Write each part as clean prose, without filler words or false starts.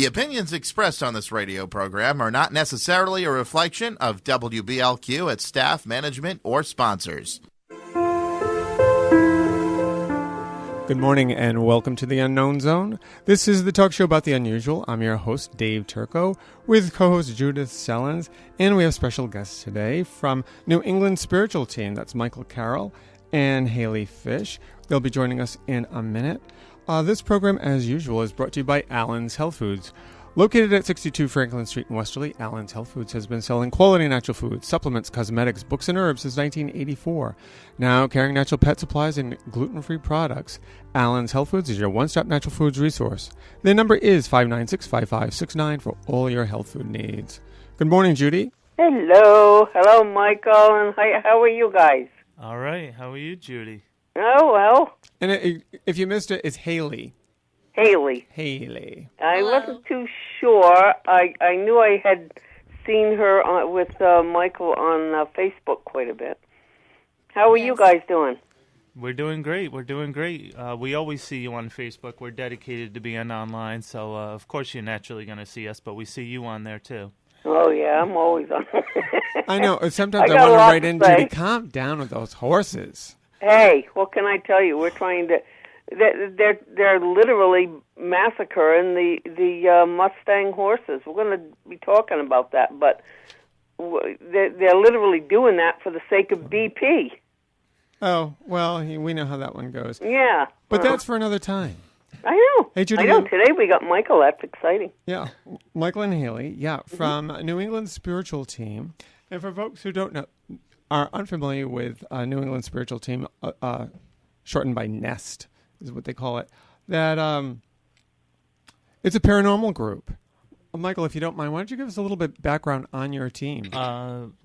The opinions expressed on this radio program are not necessarily a reflection of WBLQ, its staff, management, or sponsors. Good morning and welcome to The Unknown Zone. This is the talk show about the unusual. I'm your host, Dave Turco, with co-host Judith Sellins, and we have special guests today from New England Spiritual Team. That's Michael Carroll and Haley Fish. They'll be joining us in a minute. This program, as usual, is brought to you by Allen's Health Foods. Located at 62 Franklin Street in Westerly, Allen's Health Foods has been selling quality natural foods, supplements, cosmetics, books, and herbs since 1984. Now carrying natural pet supplies and gluten-free products, Allen's Health Foods is your one-stop natural foods resource. Their number is 596-5569 for all your health food needs. Good morning, Judy. Hello. Hello, Michael. And how are you guys? All right. How are you, Judy? Oh, well. And if you missed it, it's Haley. Haley. I wasn't too sure. I knew I had seen her with Michael on Facebook quite a bit. How are you guys doing? We're doing great. We always see you on Facebook. We're dedicated to being online, so of course you're naturally going to see us, but we see you on there too. Oh, yeah, I'm always on. I know. Sometimes I want to write in, Judy, calm down with those horses. Hey, what can I tell you? We're trying to... They're literally massacring the Mustang horses. We're going to be talking about that, but they're literally doing that for the sake of BP. Oh, well, we know how that one goes. Yeah. But that's for another time. I know. Hey, Judy, I know. Today we got Michael. That's exciting. Yeah. Michael and Haley, from New England Spiritual Team. And for folks who are unfamiliar with New England Spiritual Team, shortened by NEST, is what they call it, that it's a paranormal group. Michael, if you don't mind, why don't you give us a little bit background on your team?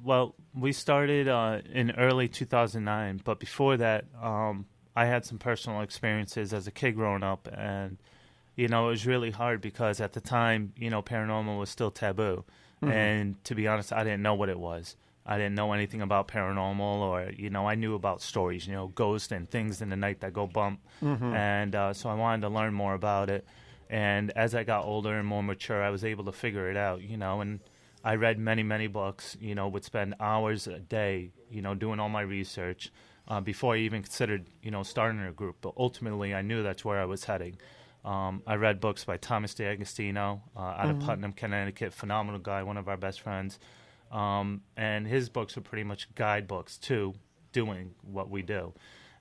Well, we started in early 2009, but before that, I had some personal experiences as a kid growing up, and, it was really hard because at the time, paranormal was still taboo. Mm-hmm. And to be honest, I didn't know what it was. I didn't know anything about paranormal or, I knew about stories, ghosts and things in the night that go bump. Mm-hmm. And so I wanted to learn more about it. And as I got older and more mature, I was able to figure it out, and I read many, many books, would spend hours a day, doing all my research before I even considered, starting a group. But ultimately, I knew that's where I was heading. I read books by Thomas DeAgostino out of Putnam, Connecticut, phenomenal guy, one of our best friends. And his books are pretty much guidebooks to doing what we do.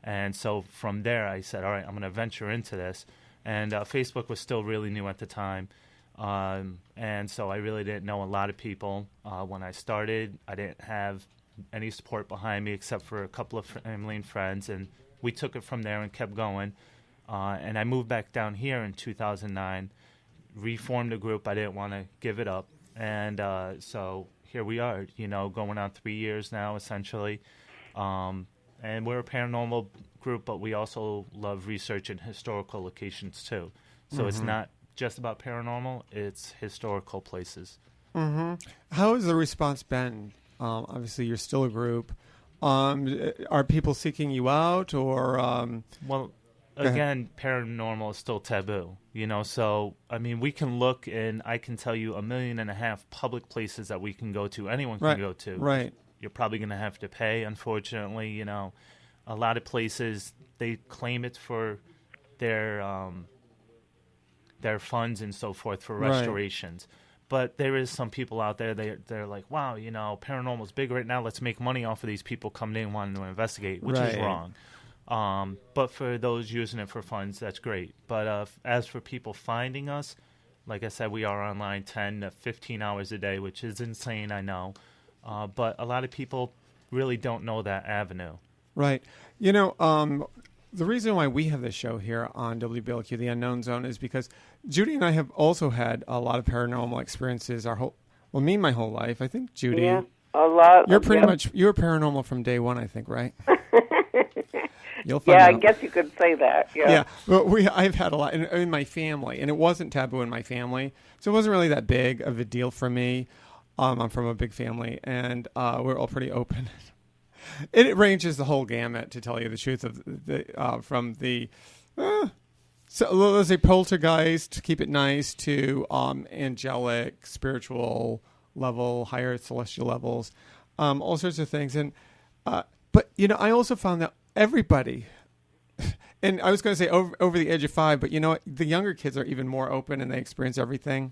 And so from there, I said, all right, I'm going to venture into this. And Facebook was still really new at the time. And so I really didn't know a lot of people. When I started, I didn't have any support behind me except for a couple of family and friends. And we took it from there and kept going. And I moved back down here in 2009, reformed a group. I didn't want to give it up. And so here we are, going on 3 years now, essentially. And we're a paranormal group, but we also love research in historical locations, too. So It's not just about paranormal, it's historical places. Mm-hmm. How has the response been? Obviously, you're still a group. Are people seeking you out, or... Well, again, paranormal is still taboo, so, we can look and I can tell you 1.5 million public places that we can go to, anyone can go to. Right. You're probably going to have to pay, unfortunately, a lot of places, they claim it for their funds and so forth for restorations. Right. But there is some people out there, they're like, wow, paranormal's big right now, let's make money off of these people coming in wanting to investigate, which is wrong. But for those using it for funds, that's great. But as for people finding us, like I said, we are online 10 to 15 hours a day, which is insane, I know. But a lot of people really don't know that avenue. Right. The reason why we have this show here on WBLQ, The Unknown Zone, is because Judy and I have also had a lot of paranormal experiences my whole life. I think, Judy. Yeah, a lot. You're pretty much, you were paranormal from day one, I think, right? You'll find out. I guess you could say that. Yeah, but I've had a lot in my family, and it wasn't taboo in my family, so it wasn't really that big of a deal for me. I'm from a big family, and we're all pretty open. It ranges the whole gamut, to tell you the truth, of from the So let's say poltergeist, to keep it nice, to angelic, spiritual level, higher celestial levels, all sorts of things. And but I also found that everybody, and I was going to say over the age of 5, but the younger kids are even more open and they experience everything.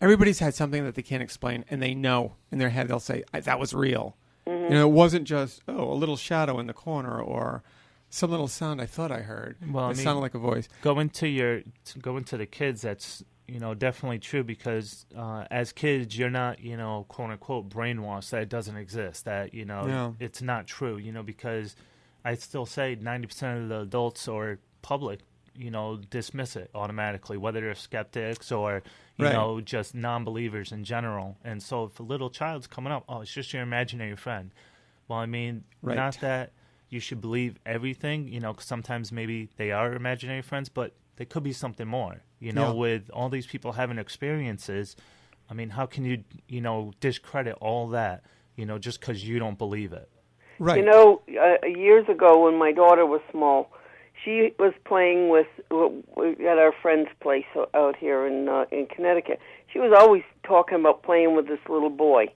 Everybody's had something that they can't explain, and they know in their head. They'll say that was real. Mm-hmm. It wasn't just a little shadow in the corner or some little sound I thought I heard. Well, it sounded like a voice. Go into the kids. That's definitely true, because as kids you're not quote unquote brainwashed that it doesn't exist, that it's not true. Because I still say 90% of the adults or public dismiss it automatically, whether they're skeptics or just non-believers in general. And so if a little child's coming up, it's just your imaginary friend. Well, not that you should believe everything, because sometimes maybe they are imaginary friends, but they could be something more. With all these people having experiences, how can you discredit all that, just because you don't believe it? Right. Years ago when my daughter was small, she was playing at our friend's place out here in Connecticut. She was always talking about playing with this little boy.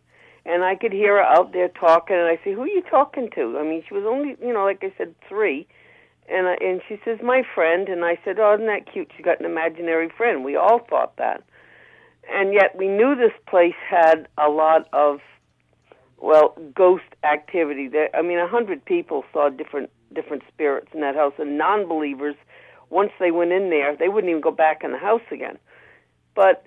And I could hear her out there talking, and I say, "Who are you talking to?" She was only, like I said, 3. And she says, "My friend." And I said, "Oh, isn't that cute? She's got an imaginary friend." We all thought that. And yet we knew this place had a lot of, ghost activity. 100 people saw different spirits in that house, and non-believers, once they went in there, they wouldn't even go back in the house again. But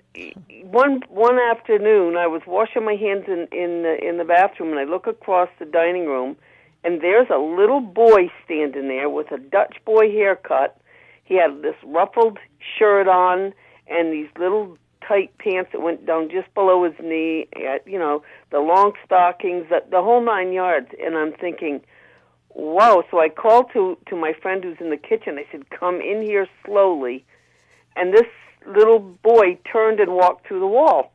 one afternoon, I was washing my hands in the bathroom, and I look across the dining room, and there's a little boy standing there with a Dutch boy haircut. He had this ruffled shirt on and these little tight pants that went down just below his knee, the long stockings, the whole 9 yards. And I'm thinking, wow. So I called to my friend who's in the kitchen. I said, "Come in here slowly." And this little boy turned and walked through the wall.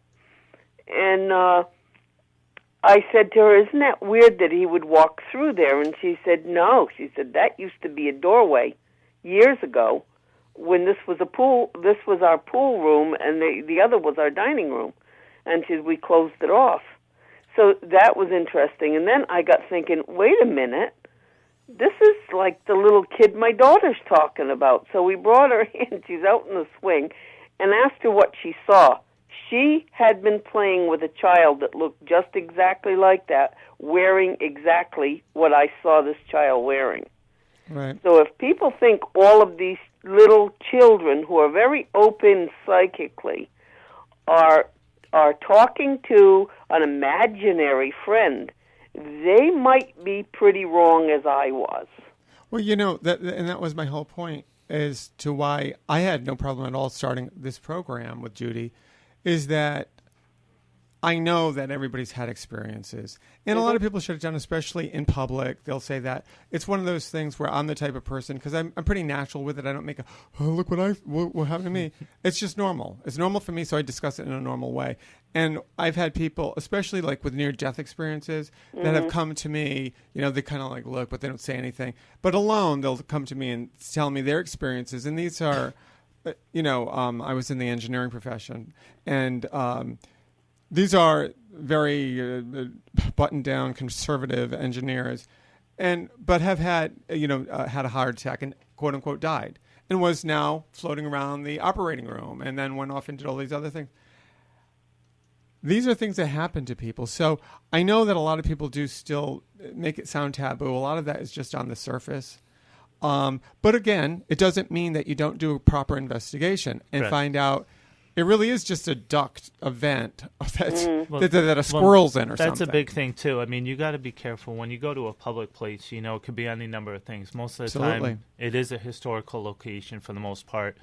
And I said to her, "Isn't that weird that he would walk through there?" And she said, "No." She said, "That used to be a doorway years ago when this was a pool. This was our pool room, and the other was our dining room." And she said, "We closed it off." So that was interesting. And then I got thinking, wait a minute. This is like the little kid my daughter's talking about. So we brought her in. She's out in the swing, and asked her what she saw. She had been playing with a child that looked just exactly like that, wearing exactly what I saw this child wearing. Right. So if people think all of these little children who are very open psychically are talking to an imaginary friend, they might be pretty wrong, as I was. Well, that was my whole point as to why I had no problem at all starting this program with Judy, is that I know that everybody's had experiences. And a lot of people shut it down, especially in public. They'll say that it's one of those things where I'm the type of person, because I'm pretty natural with it. I don't make look what happened to me. It's just normal. It's normal for me, so I discuss it in a normal way. And I've had people, especially like with near-death experiences, that have come to me, they kind of look, but they don't say anything. But alone, they'll come to me and tell me their experiences. And these are, I was in the engineering profession, and these are very buttoned-down, conservative engineers, but have had had a heart attack and quote unquote died, and was now floating around the operating room, and then went off and did all these other things. These are things that happen to people. So I know that a lot of people do still make it sound taboo. A lot of that is just on the surface. But again, it doesn't mean that you don't do a proper investigation and find out it really is just a duct event that a squirrel's in or something. That's a big thing, too. You got to be careful. When you go to a public place, it could be any number of things. Most of the time, it is a historical location for the most part.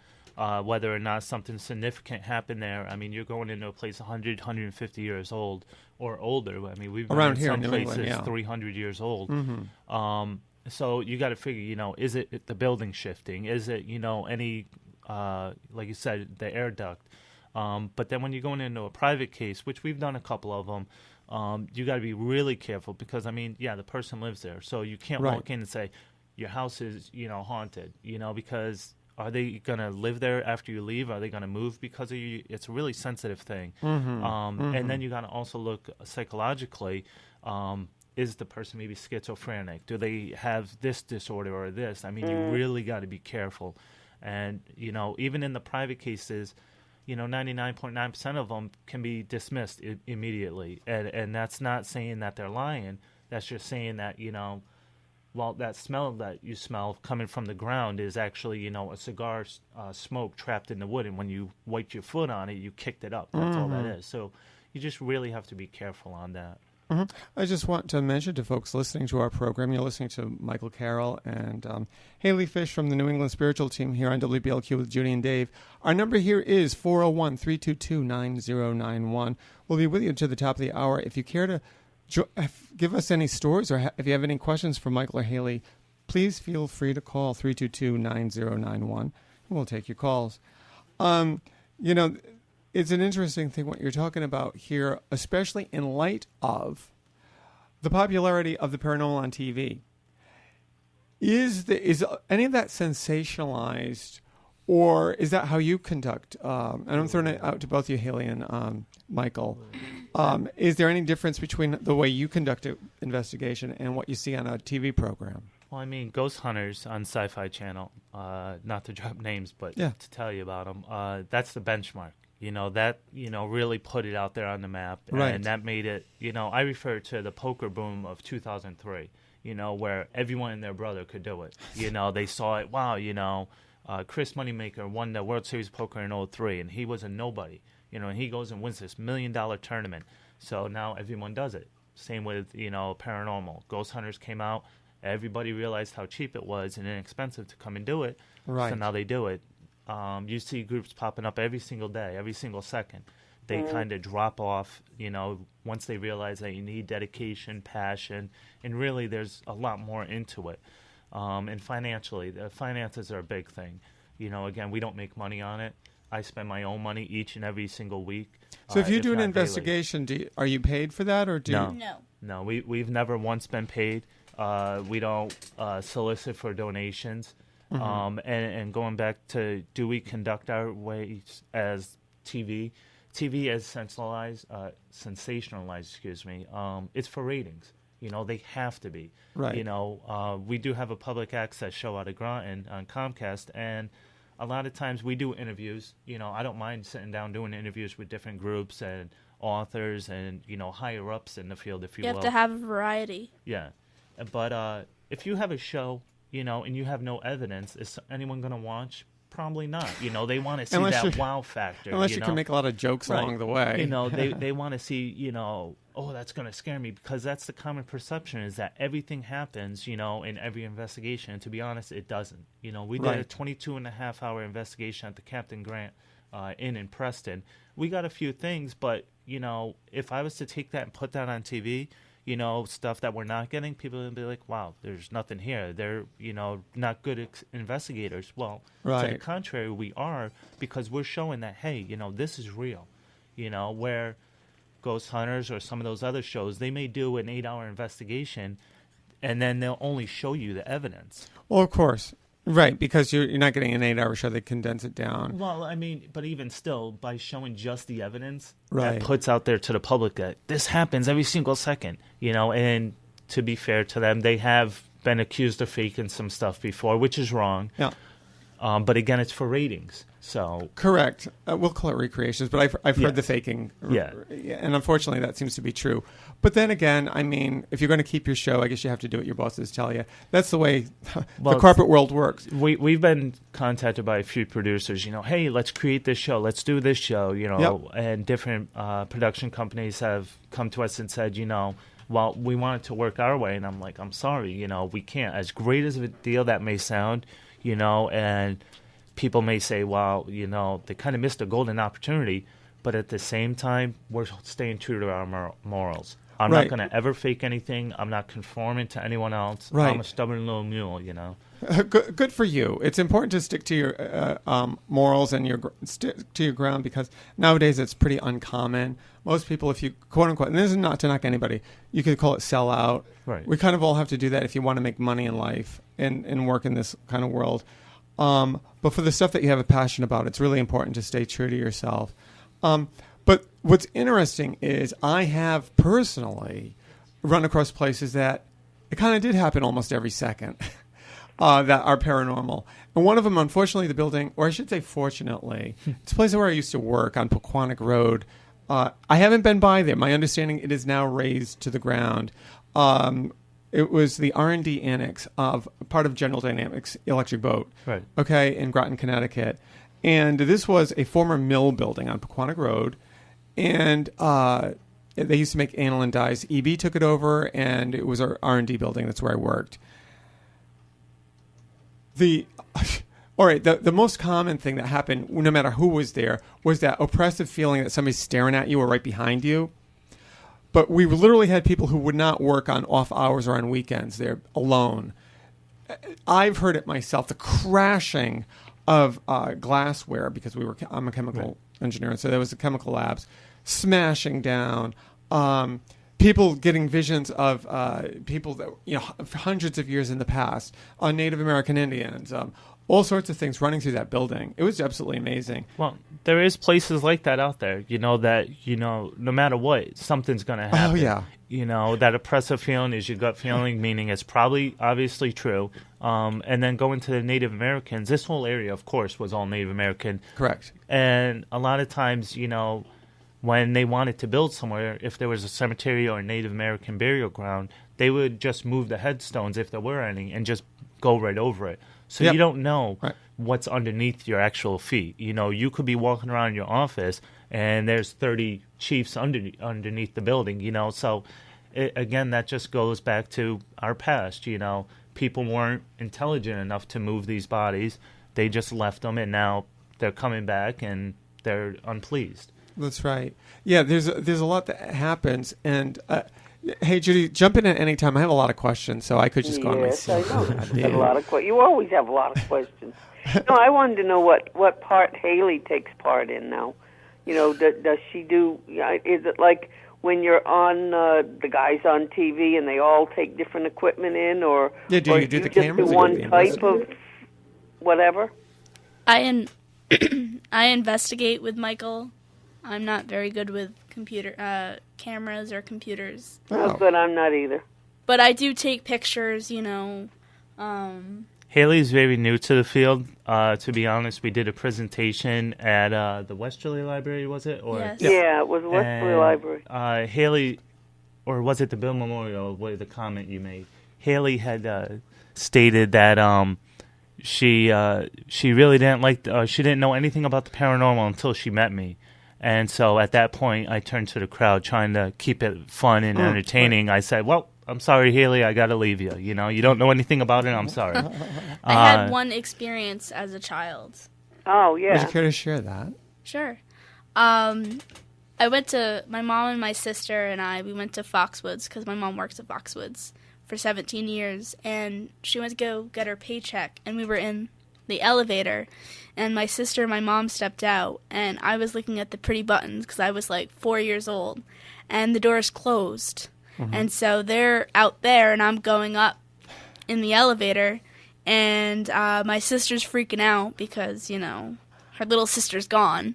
Whether or not something significant happened there. You're going into a place 100, 150 years old or older. We've been around in here some in places England, 300 years old. Mm-hmm. So you got to figure, is it the building shifting? Is it, any, like you said, the air duct? But then when you're going into a private case, which we've done a couple of them, you got to be really careful because, the person lives there. So you can't walk in and say, your house is, haunted, because are they going to live there after you leave? Are they going to move because of you? It's a really sensitive thing. And then you got to also look psychologically. Is the person maybe schizophrenic? Do they have this disorder or this? I mean, you really got to be careful. And, even in the private cases, 99.9% of them can be dismissed immediately. And that's not saying that they're lying. That's just saying that, that smell that you smell coming from the ground is actually, a cigar smoke trapped in the wood. And when you wiped your foot on it, you kicked it up. That's all that is. So you just really have to be careful on that. I just want to mention to folks listening to our program, you're listening to Michael Carroll and Haley Fish from the New England Spiritual Team here on WBLQ with Judy and Dave. Our number here is 401-322-9091. We'll be with you to the top of the hour. If you care to give us any stories or if you have any questions for Michael or Haley, please feel free to call 322-9091, and we'll take your calls. It's an interesting thing what you're talking about here, especially in light of the popularity of the paranormal on TV. Is any of that sensationalized, or is that how you conduct? And I'm throwing it out to both you, Haley and Michael. Is there any difference between the way you conduct an investigation and what you see on a TV program? Well, I mean, Ghost Hunters on Sci-Fi Channel, not to drop names, but to tell you about them, that's the benchmark. That really put it out there on the map. Right. And that made it, I refer to the poker boom of 2003, where everyone and their brother could do it. They saw it, wow, Chris Moneymaker won the World Series of Poker in 2003, and he was a nobody. And he goes and wins this $1 million tournament. So now everyone does it. Same with, Paranormal. Ghost Hunters came out. Everybody realized how cheap it was and inexpensive to come and do it. Right. So now they do it. You see groups popping up every single day, every single second. They kind of drop off, once they realize that you need dedication, passion, and really there's a lot more into it. And financially, the finances are a big thing. Again, we don't make money on it. I spend my own money each and every single week. So if you do an investigation, are you paid for that, or do you? No, we've never once been paid. We don't solicit for donations. And going back to, do we conduct our ways as TV? TV is sensationalized, it's for ratings. They have to be. Right. We do have a public access show out of Groton on Comcast, and a lot of times we do interviews. I don't mind sitting down doing interviews with different groups and authors and, higher ups in the field, if you will. You have to have a variety. Yeah. But if you have a show, and you have no evidence, is anyone going to watch? Probably not. They want to see that wow factor. Unless you can make a lot of jokes along the way. They want to see, oh, that's going to scare me, because that's the common perception, is that everything happens, in every investigation. And to be honest, it doesn't. We did a 22.5-hour investigation at the Captain Grant Inn in Preston. We got a few things, but, if I was to take that and put that on TV, stuff that we're not getting, people would be like, wow, there's nothing here. They're, not good investigators. Well, to the contrary, we are, because we're showing that, hey, this is real. Where Ghost Hunters or some of those other shows, they may do an 8-hour investigation, and then they'll only show you the evidence. Well, of course. Right, because you're not getting an 8-hour show. They condense it down. Well, I mean, but even still, by showing just the evidence, right, that puts out there to the public that this happens every single second, and to be fair to them, they have been accused of faking some stuff before, which is wrong. Yeah. But again, it's for ratings. So correct. We'll call it recreations, but I've heard the faking. Yeah. And unfortunately, that seems to be true. But then again, I mean, if you're going to keep your show, I guess you have to do what your bosses tell you. That's the way the corporate world works. We've been contacted by a few producers, hey, let's create this show. Let's do this show, and different production companies have come to us and said, well, we want it to work our way. And I'm like, I'm sorry, we can't. As great as a deal that may sound, and people may say, well, they kind of missed a golden opportunity, but at the same time, we're staying true to our morals. I'm not going to ever fake anything. I'm not conforming to anyone else. Right. I'm a stubborn little mule, Good for you. It's important to stick to your morals and stick to your ground, because nowadays it's pretty uncommon. Most people, if you quote unquote, and this is not to knock anybody, you could call it sell out. Right. We kind of all have to do that if you want to make money in life and work in this kind of world. But for the stuff that you have a passion about, it's really important to stay true to yourself. But what's interesting is I have personally run across places that it kind of did happen almost every second that are paranormal. And one of them, unfortunately, the building, or I should say fortunately, it's a place where I used to work on Pequannock Road. I haven't been by there. My understanding, it is now razed to the ground. It was the R&D annex of part of General Dynamics Electric Boat, Right. Okay, in Groton, Connecticut. And this was a former mill building on Pequannock Road. And they used to make aniline dyes. EB took it over, and it was our R&D building. That's where I worked. All right, the most common thing that happened, no matter who was there, was that oppressive feeling that somebody's staring at you or right behind you. But we literally had people who would not work on off hours or on weekends. They're alone. I've heard it myself, the crashing of glassware, because I'm a chemical engineer, so there was the chemical labs, smashing down. People getting visions of people that, hundreds of years in the past, Native American Indians, all sorts of things running through that building. It was absolutely amazing. Well, there is places like that out there, no matter what, something's going to happen. Oh, yeah. That oppressive feeling is your gut feeling, meaning it's probably obviously true. And then going to the Native Americans, this whole area, of course, was all Native American. Correct. And a lot of times, when they wanted to build somewhere, if there was a cemetery or a Native American burial ground, they would just move the headstones, if there were any, and just go right over it. So you don't know what's underneath your actual feet. You could be walking around your office, and there's 30 chiefs underneath the building, So, again, that just goes back to our past, People weren't intelligent enough to move these bodies. They just left them, and now they're coming back, and they're unpleased. That's right. Yeah, there's a lot that happens, and hey, Judy, jump in at any time. I have a lot of questions, so I could just go on myself. You have a lot of you always have a lot of questions. No, I wanted to know what part Haley takes part in now. Does she do? Is it like when you're on the guys on TV and they all take different equipment in, or do you do the just cameras? Do one type of whatever? I investigate with Michael. I'm not very good with computer cameras or computers. Oh, good. I'm not either. But I do take pictures, Haley's very new to the field. To be honest, we did a presentation at the Westerly Library, was it? Yes. Yeah, it was Westerly Library. Haley, or was it the Bill Memorial, the comment you made? Haley had stated that she really didn't she didn't know anything about the paranormal until she met me. And so at that point, I turned to the crowd, trying to keep it fun and entertaining. Right. I said, well, I'm sorry, Haley, I got to leave you. You don't know anything about it, I'm sorry. I had one experience as a child. Oh, yeah. Would you care to share that? Sure. I went to, my mom and my sister and we went to Foxwoods, because my mom works at Foxwoods for 17 years. And she went to go get her paycheck, and we were in the elevator, and my sister and my mom stepped out, and I was looking at the pretty buttons because I was like 4 years old, and the doors closed. Mm-hmm. And so they're out there, and I'm going up in the elevator, and my sister's freaking out because, her little sister's gone.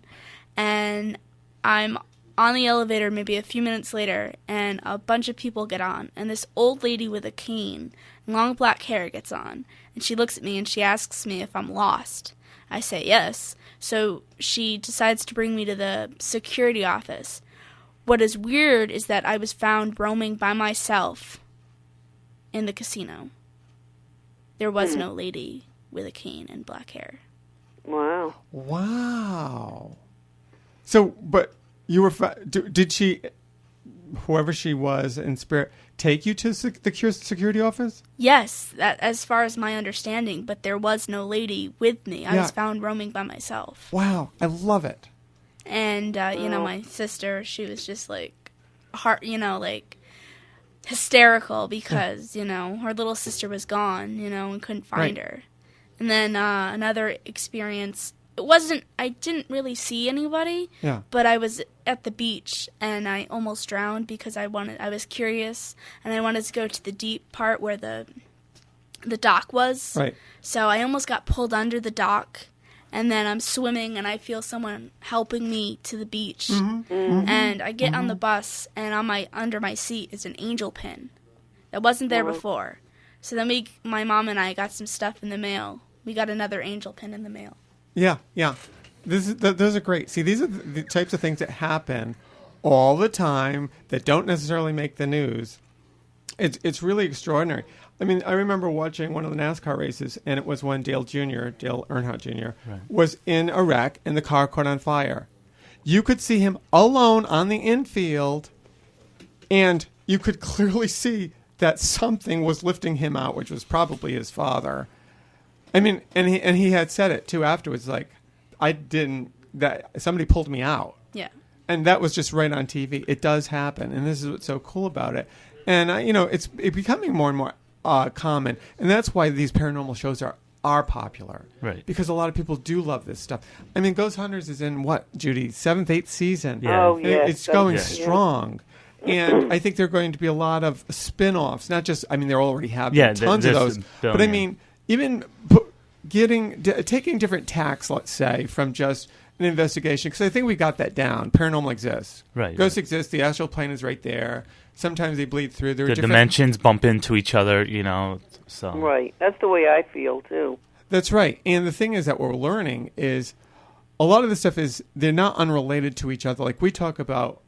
And I'm on the elevator maybe a few minutes later, and a bunch of people get on, and this old lady with a cane and long black hair gets on. And she looks at me and she asks me if I'm lost. I say yes. So she decides to bring me to the security office. What is weird is that I was found roaming by myself in the casino. There was no lady with a cane and black hair. Wow. Wow. So, but you were, did she, whoever she was in spirit, take you to the security office? Yes, that, as far as my understanding, but there was no lady with me. I was found roaming by myself. Wow, I love it. And, my sister, she was just hysterical because, her little sister was gone, and couldn't find her. And then another experience, I didn't really see anybody, but I was at the beach and I almost drowned because I was curious and I wanted to go to the deep part where the the dock was. Right. So I almost got pulled under the dock, and then I'm swimming, and I feel someone helping me to the beach. And I get on the bus, and under my seat is an angel pin that wasn't there before. So then my mom and I got some stuff in the mail. We got another angel pin in the mail. Yeah. Those are great. See, these are the types of things that happen all the time that don't necessarily make the news. It's really extraordinary. I mean, I remember watching one of the NASCAR races, and it was when Dale Earnhardt Jr., was in a wreck, and the car caught on fire. You could see him alone on the infield, and you could clearly see that something was lifting him out, which was probably his father. I mean, and he had said it, too, afterwards, like, somebody pulled me out. Yeah. And that was just right on TV. It does happen, and this is what's so cool about it. And, it's becoming more and more common, and that's why these paranormal shows are popular. Right. Because a lot of people do love this stuff. I mean, Ghost Hunters is in, what, Judy, 7th, 8th season? Yeah. Oh, yes. It's going strong. And I think there are going to be a lot of spin-offs, not just, I mean, they already have tons of those. But I mean, even taking different tacks, let's say, from just an investigation, because I think we got that down. Paranormal exists. Right. Ghosts exist. The astral plane is right there. Sometimes they bleed through. The dimensions bump into each other, so. Right. That's the way I feel, too. That's right. And the thing is that what we're learning is a lot of this stuff they're not unrelated to each other. Like we talk about,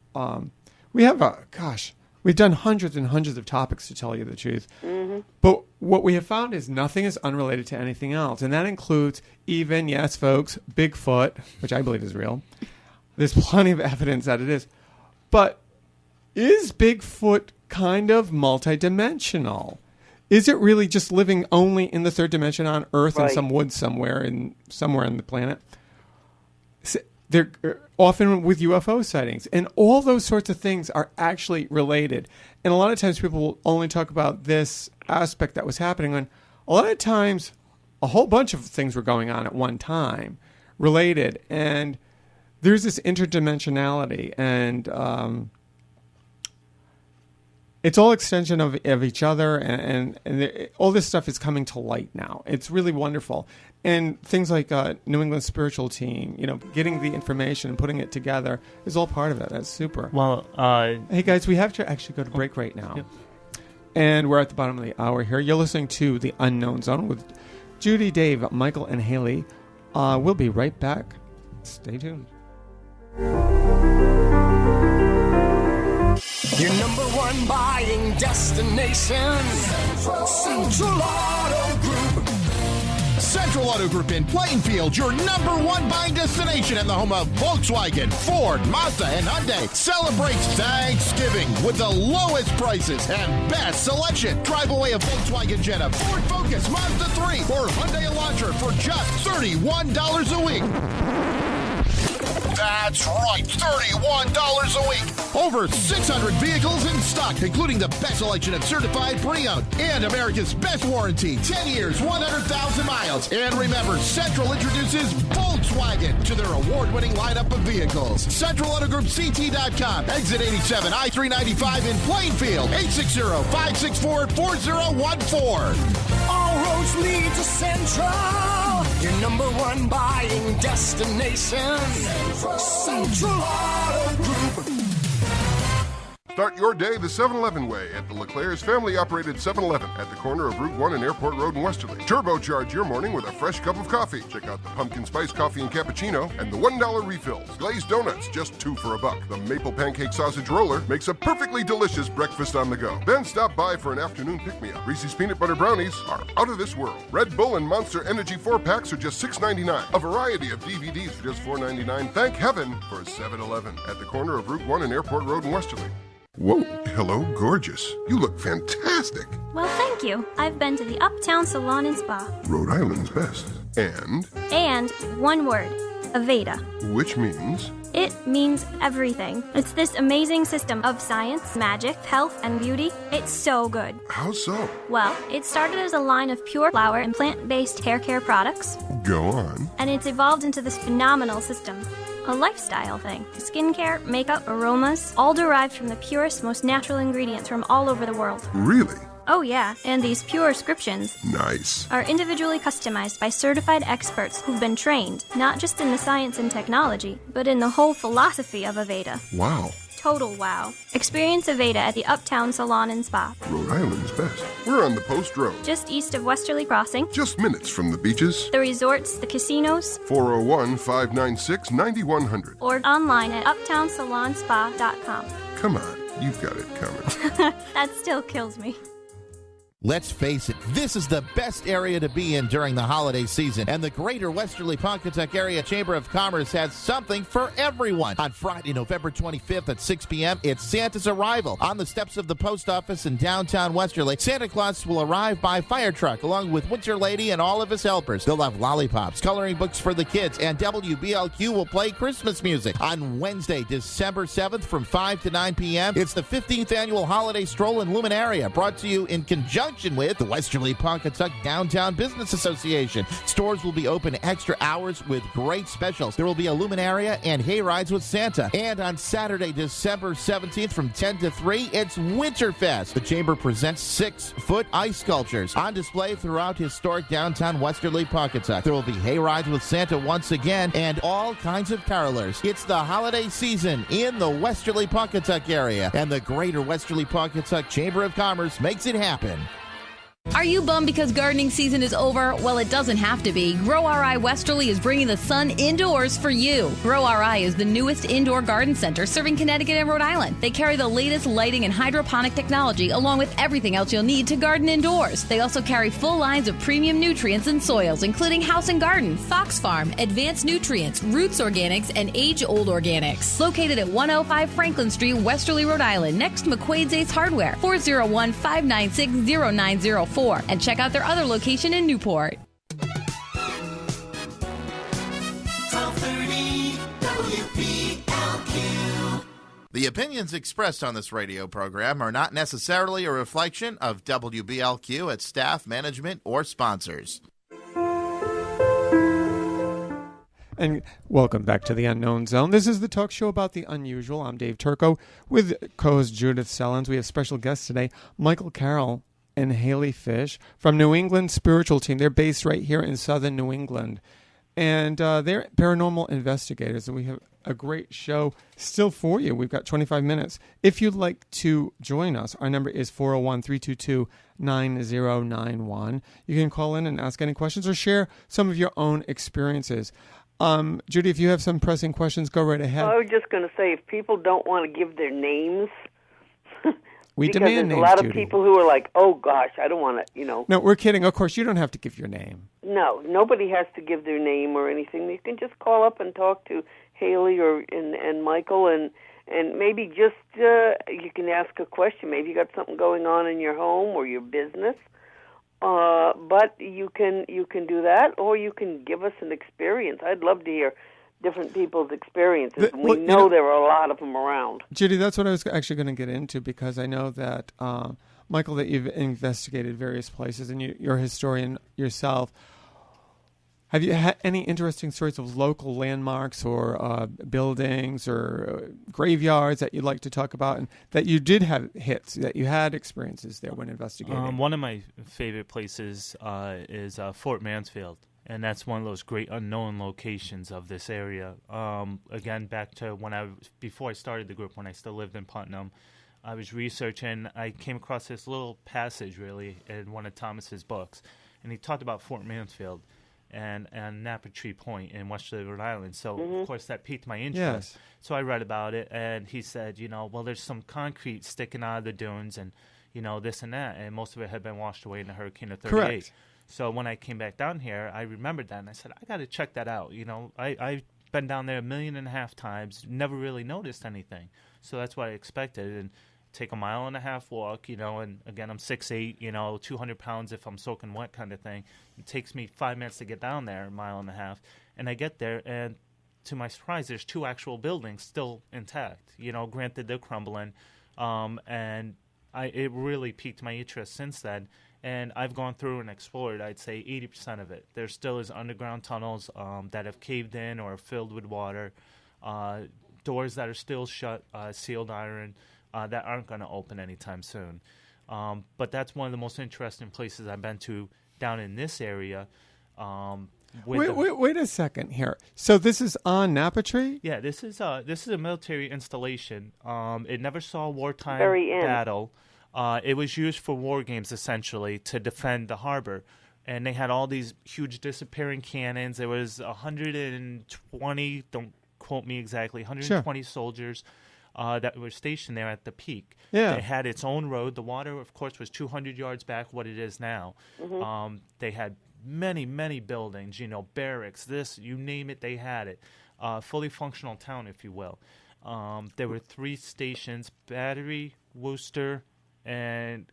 we've done hundreds and hundreds of topics, to tell you the truth. Mm-hmm. But what we have found is nothing is unrelated to anything else. And that includes even, yes, folks, Bigfoot, which I believe is real. There's plenty of evidence that it is. But is Bigfoot kind of multidimensional? Is it really just living only in the third dimension on Earth in some woods somewhere on the planet? They're often with UFO sightings. And all those sorts of things are actually related. And a lot of times people will only talk about this aspect that was happening when a lot of times a whole bunch of things were going on at one time related. And there's this interdimensionality. And it's all extension of each other. And all this stuff is coming to light now. It's really wonderful. And things like New England Spiritual Team, getting the information and putting it together is all part of it. That's super. Well, hey, guys, we have to actually go to break right now. Yep. And we're at the bottom of the hour here. You're listening to The Unknown Zone with Judy, Dave, Michael, and Haley. We'll be right back. Stay tuned. Your number one buying destination, Central Auto Group. Central Auto Group in Plainfield, your number one buying destination and the home of Volkswagen, Ford, Mazda, and Hyundai, celebrates Thanksgiving with the lowest prices and best selection. Drive away a Volkswagen Jetta, Ford Focus, Mazda 3, or Hyundai Elantra for just $31 a week. That's right, $31 a week. Over 600 vehicles in stock, including the best selection of certified pre-owned and America's best warranty, 10 years, 100,000 miles. And remember, Central introduces Volkswagen to their award-winning lineup of vehicles. CentralAutoGroupCT.com, exit 87, I-395 in Plainfield, 860-564-4014. All roads lead to Central, your number one buying destination, Central Auto Group. Start your day the 7-Eleven way at the LeClaire's family-operated 7-Eleven at the corner of Route 1 and Airport Road in Westerly. Turbocharge your morning with a fresh cup of coffee. Check out the pumpkin spice coffee and cappuccino and the $1 refills. Glazed donuts, just $2 for $1. The maple pancake sausage roller makes a perfectly delicious breakfast on the go. Then stop by for an afternoon pick-me-up. Reese's peanut butter brownies are out of this world. Red Bull and Monster Energy 4-packs are just $6.99. A variety of DVDs for just $4.99. Thank heaven for 7-Eleven at the corner of Route 1 and Airport Road in Westerly. Whoa, hello, gorgeous. You look fantastic. Well, thank you. I've been to the Uptown Salon and Spa. Rhode Island's best. And? And one word, Aveda. Which means? It means everything. It's this amazing system of science, magic, health, and beauty. It's so good. How so? Well, it started as a line of pure flower and plant-based hair care products. Go on. And it's evolved into this phenomenal system. A lifestyle thing. Skincare, makeup, aromas, all derived from the purest, most natural ingredients from all over the world. Really? Oh yeah, and these pure scriptions Nice. are individually customized by certified experts who've been trained, not just in the science and technology, but in the whole philosophy of Aveda. Wow. Total wow. Experience Aveda at the Uptown Salon and Spa, Rhode Island's best. We're on the Post Road. just east of Westerly Crossing, Just minutes from the beaches. the resorts, the casinos, 401-596-9100. or online at uptownsalonspa.com. Come on, you've got it coming. That still kills me. Let's face it, this is the best area to be in during the holiday season, and the Greater Westerly Pawcatuck Area Chamber of Commerce has something for everyone. On Friday, November 25th at 6 p.m., it's Santa's Arrival. On the steps of the post office in downtown Westerly, Santa Claus will arrive by fire truck along with Winter Lady and all of his helpers. They'll have lollipops, coloring books for the kids, and WBLQ will play Christmas music. On Wednesday, December 7th from 5 to 9 p.m., it's the 15th Annual Holiday Stroll in Luminaria, brought to you in conjunction with the Westerly Pawcatuck Downtown Business Association. Stores will be open extra hours with great specials. There will be a luminaria and hay rides with Santa. And on Saturday, December 17th from 10 to 3, it's Winterfest. The Chamber presents 6-foot ice sculptures on display throughout historic downtown Westerly Pawcatuck. There will be hay rides with Santa once again and all kinds of carolers. It's the holiday season in the Westerly Pawcatuck area, and the Greater Westerly Pawcatuck Chamber of Commerce makes it happen. Are you bummed because gardening season is over? Well, it doesn't have to be. Grow RI Westerly is bringing the sun indoors for you. Grow RI is the newest indoor garden center serving Connecticut and Rhode Island. They carry the latest lighting and hydroponic technology along with everything else you'll need to garden indoors. They also carry full lines of premium nutrients and soils, including House and Garden, Fox Farm, Advanced Nutrients, Roots Organics, and Age-Old Organics. Located at 105 Franklin Street, Westerly, Rhode Island, next to McQuaid's Ace Hardware, 401-596-0904. And check out their other location in Newport. 1230 WBLQ. The opinions expressed on this radio program are not necessarily a reflection of WBLQ, its staff, management, or sponsors. And welcome back to the Unknown Zone. This is the talk show about the unusual. I'm Dave Turco with co-host Judith Sellins. We have special guests today, Michael Carroll and Haley Fish from New England Spiritual Team. They're based right here in southern New England. And they're paranormal investigators. And we have a great show still for you. We've got 25 minutes. If you'd like to join us, our number is 401-322-9091. You can call in and ask any questions or share some of your own experiences. Judy, if you have some pressing questions, go right ahead. Well, I was just going to say, if people don't want to give their names, we because demand there's names, a lot of Judy. people who are like, oh, gosh, I don't want to, No, we're kidding. Of course, you don't have to give your name. No, nobody has to give their name or anything. You can just call up and talk to Haley and Michael, and maybe just you can ask a question. Maybe you got something going on in your home or your business. But you can do that, or you can give us an experience. I'd love to hear different people's experiences. We know there are a lot of them around. Judy, that's what I was actually going to get into, because I know that, Michael, that you've investigated various places, and you're a historian yourself. Have you had any interesting stories of local landmarks or buildings or graveyards that you'd like to talk about, and that you did have hits, that you had experiences there when investigating? One of my favorite places is Fort Mansfield. And that's one of those great unknown locations of this area. Again, back to before I started the group, when I still lived in Putnam, I was researching. I came across this little passage, really, in one of Thomas's books, and he talked about Fort Mansfield and Napatree Point in Westerly, Rhode Island. So, of course, that piqued my interest. Yes. So I read about it, and he said, well, there's some concrete sticking out of the dunes, and this and that, and most of it had been washed away in the hurricane of 38. Correct. So when I came back down here, I remembered that, and I said, I got to check that out. I've been down there 1.5 million times, never really noticed anything. So that's what I expected, and take a 1.5 mile walk, and again, I'm 6'8", 200 pounds if I'm soaking wet kind of thing. It takes me 5 minutes to get down there, 1.5 miles, and I get there, and to my surprise, there's 2 actual buildings still intact. Granted, they're crumbling, and it really piqued my interest since then. And I've gone through and explored, I'd say, 80% of it. There still is underground tunnels that have caved in or are filled with water, doors that are still shut, sealed iron, that aren't going to open anytime soon. But that's one of the most interesting places I've been to down in this area. Wait a second here. So this is on Napatree? Yeah, this is a military installation. It never saw a wartime battle. It was used for war games, essentially, to defend the harbor. And they had all these huge disappearing cannons. There was 120, don't quote me exactly, 120 soldiers that were stationed there at the peak. Yeah. They had its own road. The water, of course, was 200 yards back what it is now. They had many, many buildings, barracks, this, you name it, they had it. Fully functional town, if you will. There were 3 stations, Battery, Worcester, and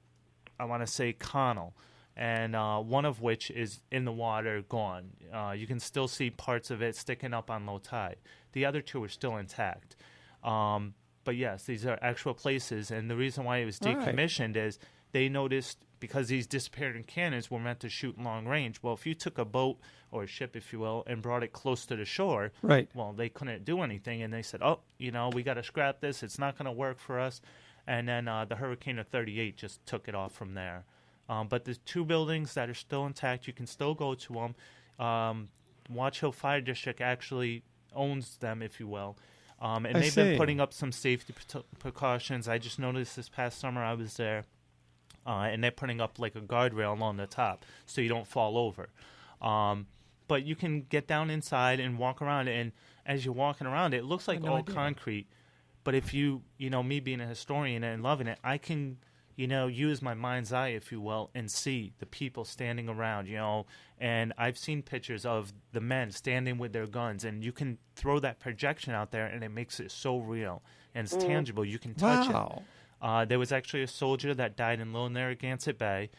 I want to say Connell. And one of which is in the water, gone. You can still see parts of it sticking up on low tide. The other 2 are still intact. But yes, these are actual places, and the reason why it was decommissioned is they noticed, because these disappearing cannons were meant to shoot long range, well, if you took a boat or a ship, if you will, and brought it close to the shore, well, they couldn't do anything, and they said, we got to scrap this, it's not going to work for us. And then the Hurricane of 38 just took it off from there. But the 2 buildings that are still intact, you can still go to them. Watch Hill Fire District actually owns them, if you will. And they've been putting up some safety precautions. I just noticed this past summer I was there, and they're putting up like a guardrail along the top so you don't fall over. But you can get down inside and walk around, and as you're walking around, it looks like all concrete. But if you me being a historian and loving it, I can use my mind's eye, if you will, and see the people standing around, and I've seen pictures of the men standing with their guns, and you can throw that projection out there, and it makes it so real, and it's tangible. You can touch it. There was actually a soldier that died in Little Narragansett Bay.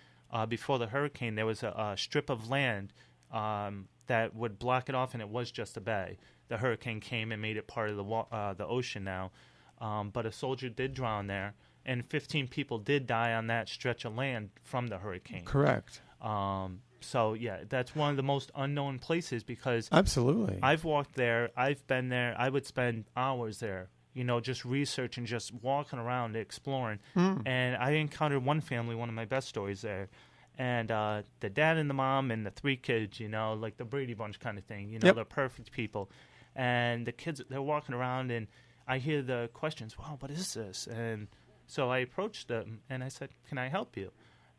Before the hurricane, there was a strip of land that would block it off, and it was just a bay. The hurricane came and made it part of the ocean now, but a soldier did drown there. And 15 people did die on that stretch of land from the hurricane. Correct. So, yeah, that's one of the most unknown places because absolutely, I've walked there. I've been there. I would spend hours there, just researching, just walking around, exploring. And I encountered one family, one of my best stories there. And the dad and the mom and the 3 kids, like the Brady Bunch kind of thing. They're perfect people. And the kids, they're walking around, and I hear the questions, wow, what is this? And so I approached them, and I said, can I help you?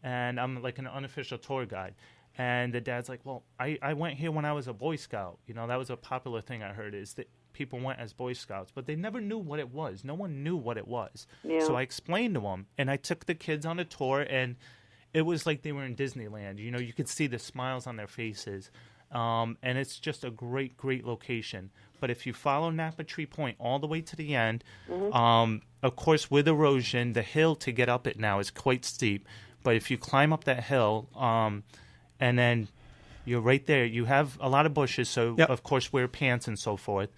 And I'm like an unofficial tour guide. And the dad's like, well, I went here when I was a Boy Scout. That was a popular thing I heard, is that people went as Boy Scouts, but they never knew what it was. No one knew what it was. Yeah. So I explained to them, and I took the kids on a tour, and it was like they were in Disneyland. You could see the smiles on their faces. And it's just a great, great location. But if you follow Napatree Point all the way to the end, of course, with erosion, the hill to get up it now is quite steep. But if you climb up that hill, and then you're right there, you have a lot of bushes, so of course wear pants and so forth.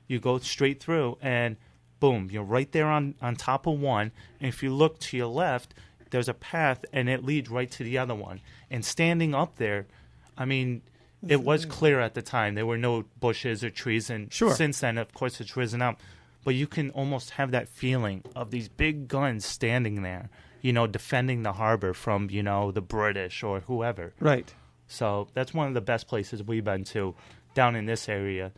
You go straight through, and boom, you're right there on top of one. And if you look to your left, there's a path, and it leads right to the other one. And standing up there, I mean, it was clear at the time. There were no bushes or trees, and since then, of course, it's risen up. But you can almost have that feeling of these big guns standing there, defending the harbor from, the British or whoever. Right. So that's one of the best places we've been to down in this area.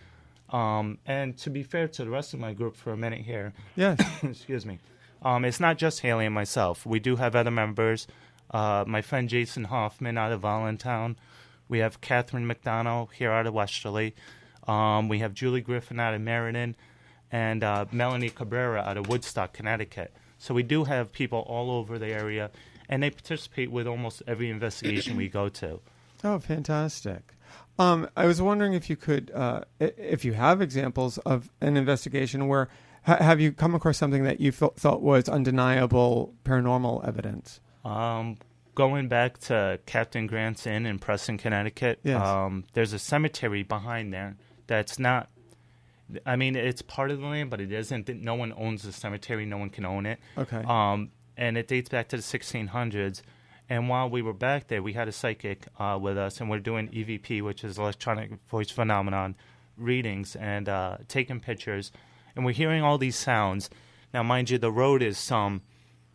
And to be fair to the rest of my group for a minute here. Yes. Excuse me. It's not just Haley and myself. We do have other members. My friend Jason Hoffman out of Voluntown. We have Catherine McDonough here out of Westerly. We have Julie Griffin out of Meriden. And Melanie Cabrera out of Woodstock, Connecticut. So we do have people all over the area, and they participate with almost every investigation we go to. Oh, fantastic. I was wondering if you could, if you have examples of an investigation where, have you come across something that you thought was undeniable paranormal evidence? Going back to Captain Grant's Inn in Preston, Connecticut, there's a cemetery behind there that's not, I mean, it's part of the land, but it isn't. No one owns the cemetery. No one can own it. Okay. And it dates back to the 1600s. And while we were back there, we had a psychic with us, and we're doing EVP, which is electronic voice phenomenon readings, and taking pictures. And we're hearing all these sounds. Now, mind you, the road is some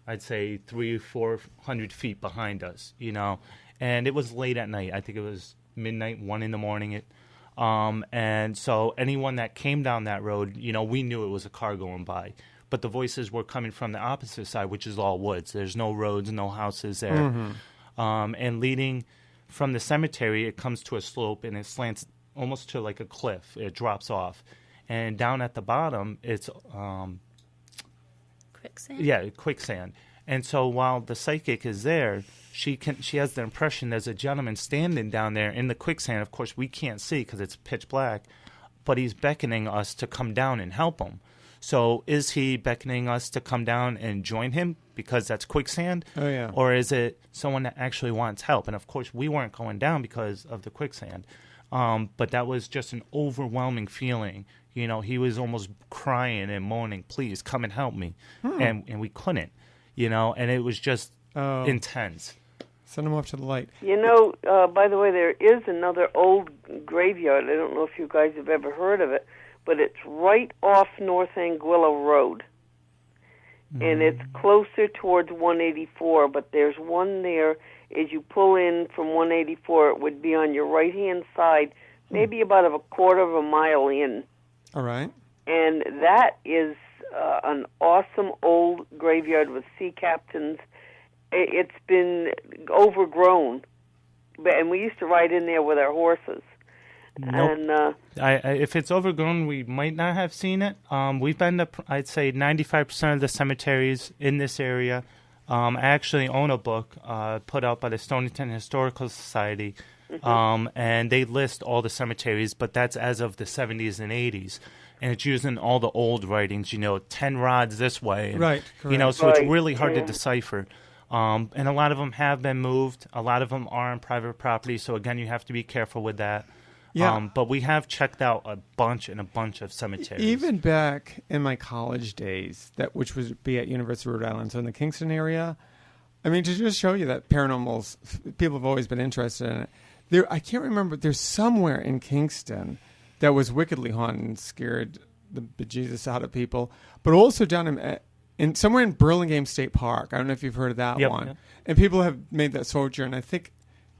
I'd say 300-400 feet behind us, you know. And it was late at night. I think it was midnight, 1 a.m. And so anyone that came down that road, you know, we knew it was a car going by. But the voices were coming from the opposite side, which is all woods. There's no roads, no houses there. Mm-hmm. And leading from the cemetery, it comes to a slope, and it slants almost to like a cliff. It drops off. And down at the bottom, it's... quicksand? Yeah, quicksand. And so while the psychic is there, she has the impression there's a gentleman standing down there in the quicksand. Of course, we can't see because it's pitch black, but he's beckoning us to come down and help him. So is he beckoning us to come down and join him because that's quicksand? Oh, yeah. Or is it someone that actually wants help? And, of course, we weren't going down because of the quicksand. But that was just an overwhelming feeling. You know, he was almost crying and moaning, please come and help me. And we couldn't, you know, and it was just intense. Send him off to the light. You know, by the way, there is another old graveyard. I don't know if you guys have ever heard of it, but it's right off North Anguilla Road. And it's closer towards 184, but there's one there. As you pull in from 184, it would be on your right-hand side, maybe about a quarter of a mile in. All right. And that is an awesome old graveyard with sea captains. It's been overgrown, and we used to ride in there with our horses. Nope. And if it's overgrown, we might not have seen it. We've been to, I'd say, 95% of the cemeteries in this area. I actually own a book put out by the Stonington Historical Society, and they list all the cemeteries, but that's as of the 70s and 80s. And it's using all the old writings, you know, 10 rods this way. And, right, correct. You know, so it's really hard to decipher. And a lot of them have been moved. A lot of them are on private property, so, again, you have to be careful with that. Yeah. But we have checked out a bunch of cemeteries. Even back in my college days, which would be at University of Rhode Island, so in the Kingston area, I mean, to just show you that paranormals, people have always been interested in it. I can't remember, there's somewhere in Kingston that was wickedly haunted and scared the bejesus out of people, but also down in somewhere in Burlingame State Park. I don't know if you've heard of that one. Yep. And people have made that sojourn. I think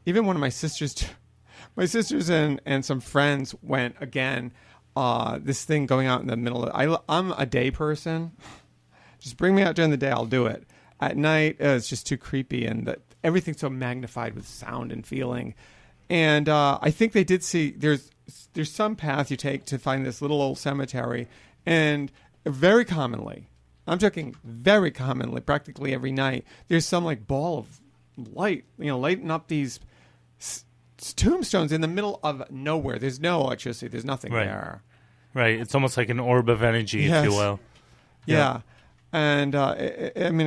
even one of my sisters... My sisters and some friends went again. This thing going out in the middle of I'm a day person. Just bring me out during the day, I'll do it. At night, it's just too creepy, and everything's so magnified with sound and feeling. And I think they did see there's some path you take to find this little old cemetery, and very commonly, I'm talking very commonly, practically every night, there's some like ball of light, you know, lighting up these tombstones in the middle of nowhere. There's no electricity. There's nothing there. Right. It's almost like an orb of energy, if you will. Yeah. And I mean,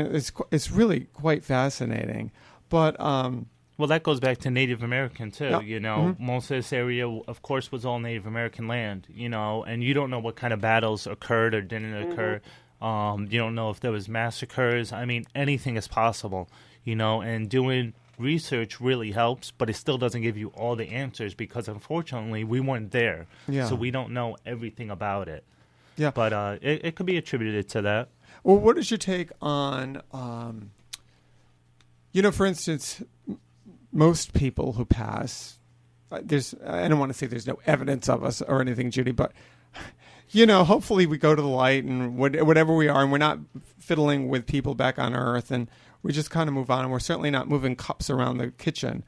it's really quite fascinating. But well, that goes back to Native American too. Yeah. You know, most of this area, of course, was all Native American land. You know, and you don't know what kind of battles occurred or didn't occur. You don't know if there was massacres. I mean, anything is possible. You know, and doing research really helps, but it still doesn't give you all the answers because, unfortunately, we weren't there. Yeah. So we don't know everything about it. Yeah. But it could be attributed to that. Well, what is your take on, you know, for instance, most people who pass, I don't want to say there's no evidence of us or anything, Judy, but, you know, hopefully we go to the light and whatever we are, and we're not fiddling with people back on Earth, and we just kind of move on, and we're certainly not moving cups around the kitchen.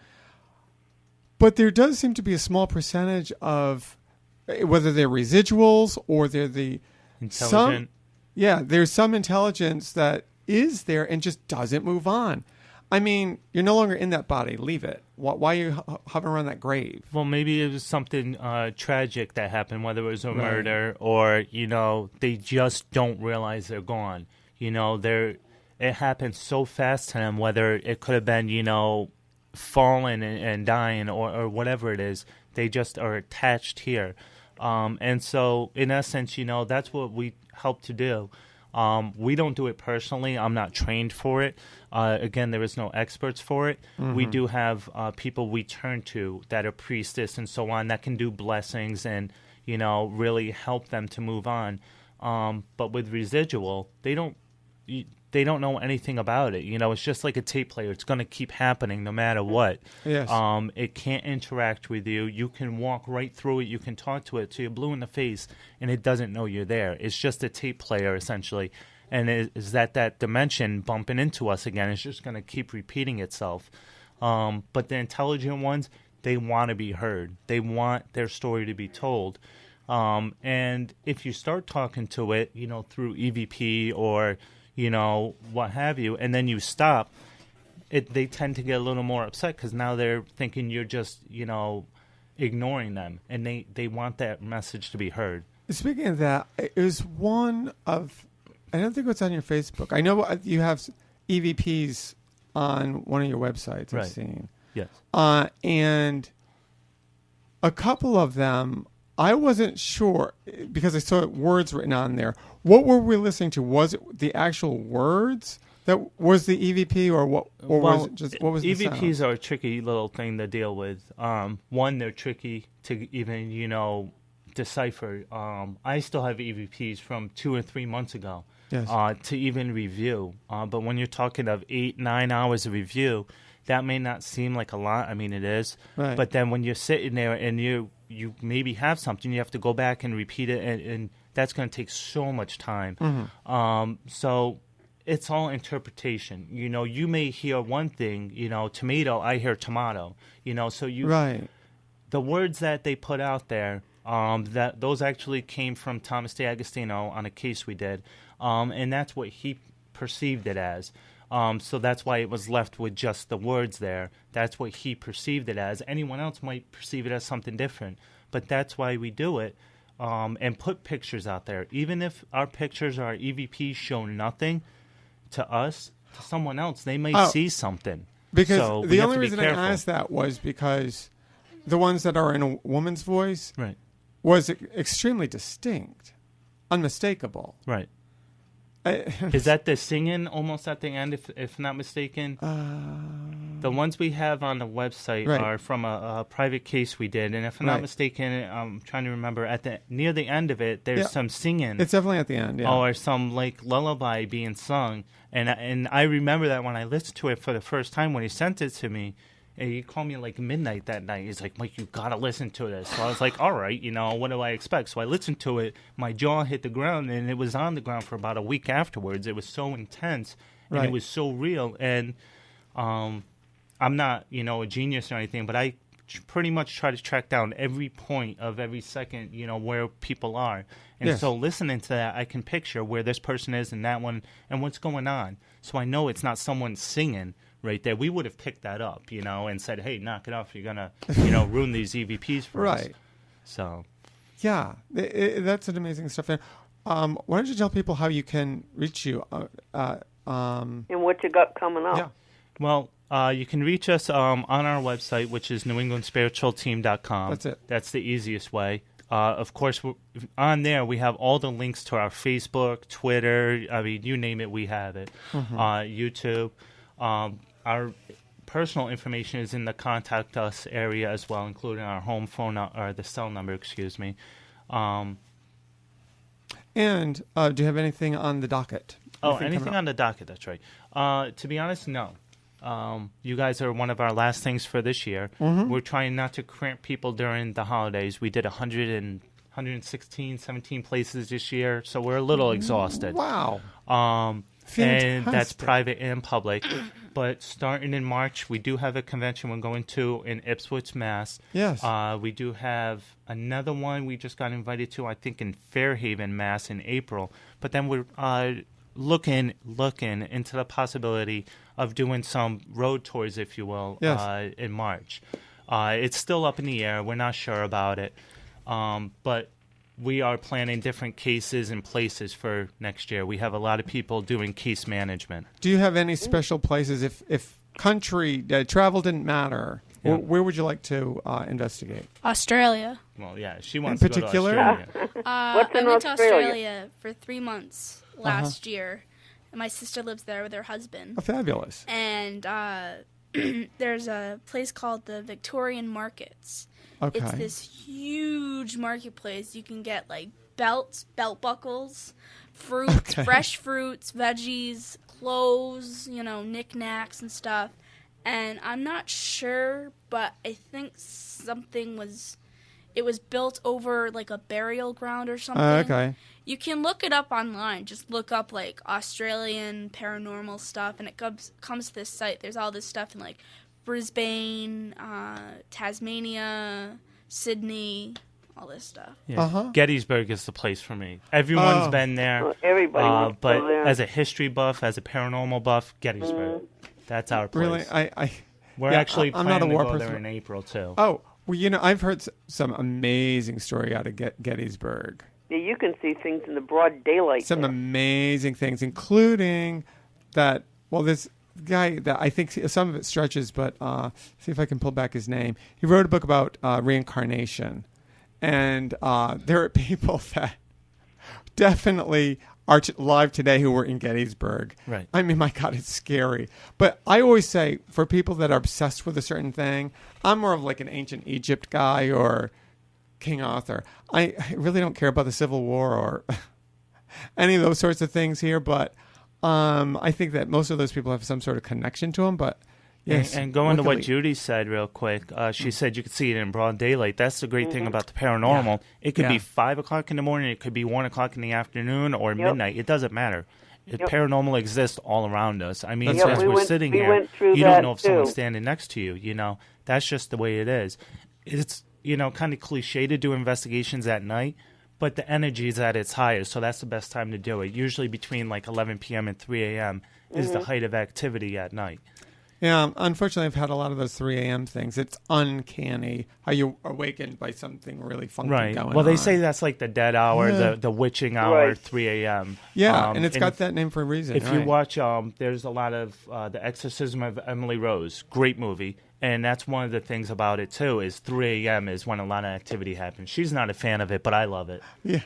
But there does seem to be a small percentage of, whether they're residuals or they're the... Intelligent. There's some intelligence that is there and just doesn't move on. I mean, you're no longer in that body. Leave it. Why are you hovering around that grave? Well, maybe it was something tragic that happened, whether it was a murder or, you know, they just don't realize they're gone. You know, it happened so fast to them, whether it could have been, you know, falling and dying or whatever it is. They just are attached here. And so, in essence, you know, that's what we help to do. We don't do it personally. I'm not trained for it. Again, there is no experts for it. Mm-hmm. We do have people we turn to that are priestess and so on that can do blessings and, you know, really help them to move on. But with residual, they don't... they don't know anything about it. It's just like a tape player. It's going to keep happening no matter what. Yes. It can't interact with you. You can walk right through it. You can talk to it till you're blue in the face, and it doesn't know you're there. It's just a tape player, essentially. And is that dimension bumping into us again? It's just going to keep repeating itself. But the intelligent ones, they want to be heard. They want their story to be told. And if you start talking to it, through EVP or what have you, and then you stop, they tend to get a little more upset because now they're thinking you're just, ignoring them, and they want that message to be heard. Speaking of that, it was one of, I don't think it's on your Facebook. I know you have EVPs on one of your websites, Right. I've seen. Yes. And a couple of them, I wasn't sure because I saw words written on there. What were we listening to? Was it the actual words that was the EVP, or what? Or was it just what was the EVPs sound? are a tricky little thing to deal with. One, they're tricky to even decipher. I still have EVPs from 2 or 3 months ago. Yes. To even review. But when you're talking of 8-9 hours of review, that may not seem like a lot. I mean, it is. Right. But then when you're sitting there and you maybe have something, you have to go back and repeat it, and that's going to take so much time. Mm-hmm. So it's all interpretation. You may hear one thing, tomato, I hear tomato. So Right. the words that they put out there, those actually came from Thomas DeAgostino on a case we did, and that's what he perceived it as. So that's why it was left with just the words there. That's what he perceived it as. Anyone else might perceive it as something different, but that's why we do it, and put pictures out there. Even if our pictures or our EVPs show nothing to us, to someone else, they may see something. Because So we the have only to be reason careful. I asked that was because the ones that are in a woman's voice Right. was extremely distinct, unmistakable. Right. Is that the singing almost at the end, if not mistaken? The ones we have on the website Right. are from a private case we did, and if I'm Right. not mistaken, I'm trying to remember, near the end of it, there's Yeah. some singing. It's definitely at the end, yeah. Or some lullaby being sung, and I remember that when I listened to it for the first time when he sent it to me. And he called me midnight that night. He's like, Mike, you got to listen to this. So I was like, all right, what do I expect? So I listened to it. My jaw hit the ground, and it was on the ground for about a week afterwards. It was so intense, and Right. it was so real. And I'm not, a genius or anything, but I pretty much try to track down every point of every second, where people are. And Yes. so listening to that, I can picture where this person is and that one and what's going on. So I know it's not someone singing right there. We would have picked that up, and said, hey, knock it off. You're going to, ruin these EVPs for us. Right. So. Yeah, that's an amazing stuff there. Why don't you tell people how you can reach you? And what you got coming up? Yeah. Well, you can reach us on our website, which is newenglandspiritualteam.com. That's it. That's the easiest way. Of course, on there, we have all the links to our Facebook, Twitter. I mean, you name it, we have it. Mm-hmm. YouTube. Our personal information is in the contact us area as well, including our home phone or the cell number, excuse me. And do you have anything on the docket? Anything on the docket, that's right. To be honest, no. You guys are one of our last things for this year. Mm-hmm. We're trying not to cramp people during the holidays. We did 116, 17 places this year, so we're a little exhausted. Wow. And that's Fantastic. private and public. But starting in March, we do have a convention we're going to in Ipswich, Mass. Yes. We do have another one we just got invited to, I think, in Fairhaven, Mass. in April. But then we're looking into the possibility of doing some road tours, if you will, Yes. in March. It's still up in the air. We're not sure about it. But we are planning different cases and places for next year. We have a lot of people doing case management. Do you have any special places if country travel didn't matter? Yeah. Where would you like to investigate? Australia. Well, yeah, she wants In to go to particular? Australia. What's I in went to Australia? Australia for 3 months last year. And my sister lives there with her husband. Oh, fabulous. And there's a place called the Victorian Markets. Okay. It's this huge marketplace. You can get belts, belt buckles, fruits, fresh fruits, veggies, clothes, knickknacks and stuff. And I'm not sure, but I think it was built over like a burial ground or something. Okay. You can look it up online. Just look up like Australian paranormal stuff, and it comes to this site. There's all this stuff in like Brisbane, Tasmania, Sydney, all this stuff. Yeah. Gettysburg is the place for me. Everyone's been there. Well, everybody wants to but go there. as a history buff, as a paranormal buff, Gettysburg. That's our place. Really, We're actually I'm not a planning war to go person. there in April too. Oh, well, I've heard some amazing story out of Gettysburg. Yeah, you can see things in the broad daylight. Some there. amazing things, including that. Well, this guy that I think some of it stretches, but see if I can pull back his name. He wrote a book about reincarnation, and there are people that definitely are alive today who were in Gettysburg. Right. I mean, my God, it's scary. But I always say, for people that are obsessed with a certain thing, I'm more of like an ancient Egypt guy or King Arthur. I really don't care about the Civil War or any of those sorts of things here, but I think that most of those people have some sort of connection to them. But yes, and going to what Judy said real quick, she said you could see it in broad daylight. That's the great thing about the paranormal. Yeah. It could be 5 o'clock in the morning, it could be 1 o'clock in the afternoon, or midnight. It doesn't matter. Paranormal exists all around us. I mean, as we're sitting here, you don't know if someone's standing next to you. That's just the way it is. It's kind of cliche to do investigations at night, but the energy is at its highest, so that's the best time to do it. Usually between like 11 p.m. and 3 a.m. is the height of activity at night. Yeah, unfortunately, I've had a lot of those 3 a.m. things. It's uncanny how you're awakened by something really funky going on. Well, they say that's like the dead hour, the witching hour, 3 a.m. Yeah, and it's got that name for a reason. If you watch, there's a lot of The Exorcism of Emily Rose, great movie. And that's one of the things about it, too, is 3 a.m. is when a lot of activity happens. She's not a fan of it, but I love it. Yeah.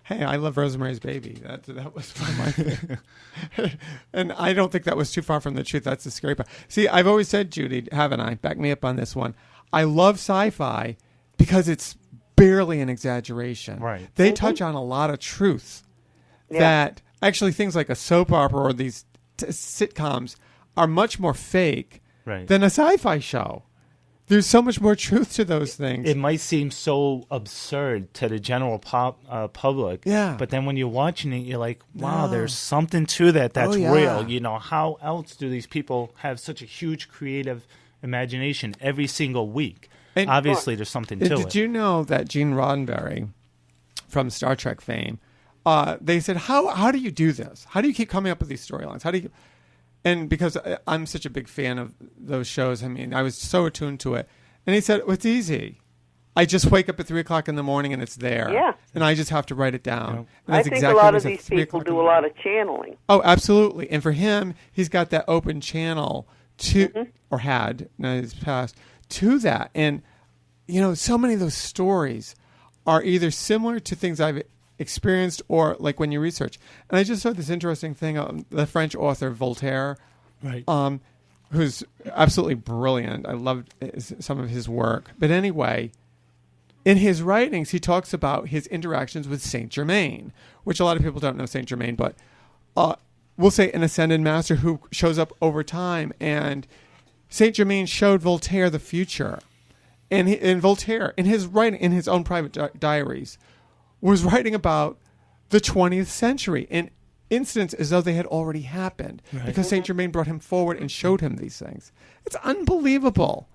Hey, I love Rosemary's Baby. That was one of my favorite. And I don't think that was too far from the truth. That's the scary part. See, I've always said, Judy, haven't I? Back me up on this one. I love sci-fi because it's barely an exaggeration. Right. They touch on a lot of truth that actually things like a soap opera or these sitcoms are much more fake than a sci-fi show. There's so much more truth to those things. It might seem so absurd to the general public, but then when you're watching it, you're like, wow, there's something to that's real. How else do these people have such a huge creative imagination every single week? And obviously, there's something to it. Did you know that Gene Roddenberry from Star Trek fame, they said, how do you do this? How do you keep coming up with these storylines? How do you... And because I'm such a big fan of those shows, I mean, I was so attuned to it. And he said, it's easy. I just wake up at 3 o'clock in the morning and it's there. Yeah. And I just have to write it down. I think a lot of these people do a lot of channeling. Oh, absolutely. And for him, he's got that open channel to, or had, now he's passed, to that. And, so many of those stories are either similar to things I've experienced or like when you research. And I just saw this interesting thing, the French author Voltaire, who's absolutely brilliant. I loved some of his work. But anyway, in his writings, he talks about his interactions with Saint Germain, which a lot of people don't know Saint Germain, but we'll say an ascended master who shows up over time. And Saint Germain showed Voltaire the future. And Voltaire, in his writing, in his own private diaries, was writing about the 20th century in incidents as though they had already happened because Saint Germain brought him forward and showed him these things. It's unbelievable.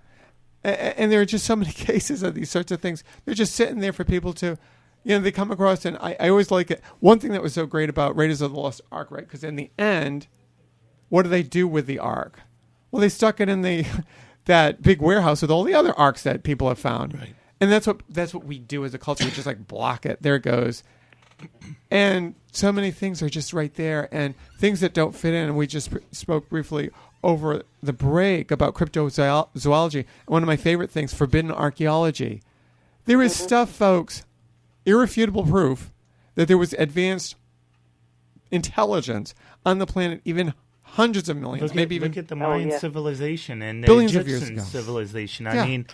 And there are just so many cases of these sorts of things. They're just sitting there for people to, they come across. And I always like it. One thing that was so great about Raiders of the Lost Ark, right? Because in the end, what do they do with the Ark? Well, they stuck it in that big warehouse with all the other Arks that people have found. Right. And that's what we do as a culture. We just like block it. There it goes. And so many things are just right there, and things that don't fit in. And we just spoke briefly over the break about cryptozoology. One of my favorite things, forbidden archaeology. There is stuff, folks, irrefutable proof that there was advanced intelligence on the planet, even hundreds of millions, maybe even... Look at the Mayan civilization and the billions of years Egyptian ago. civilization. I mean,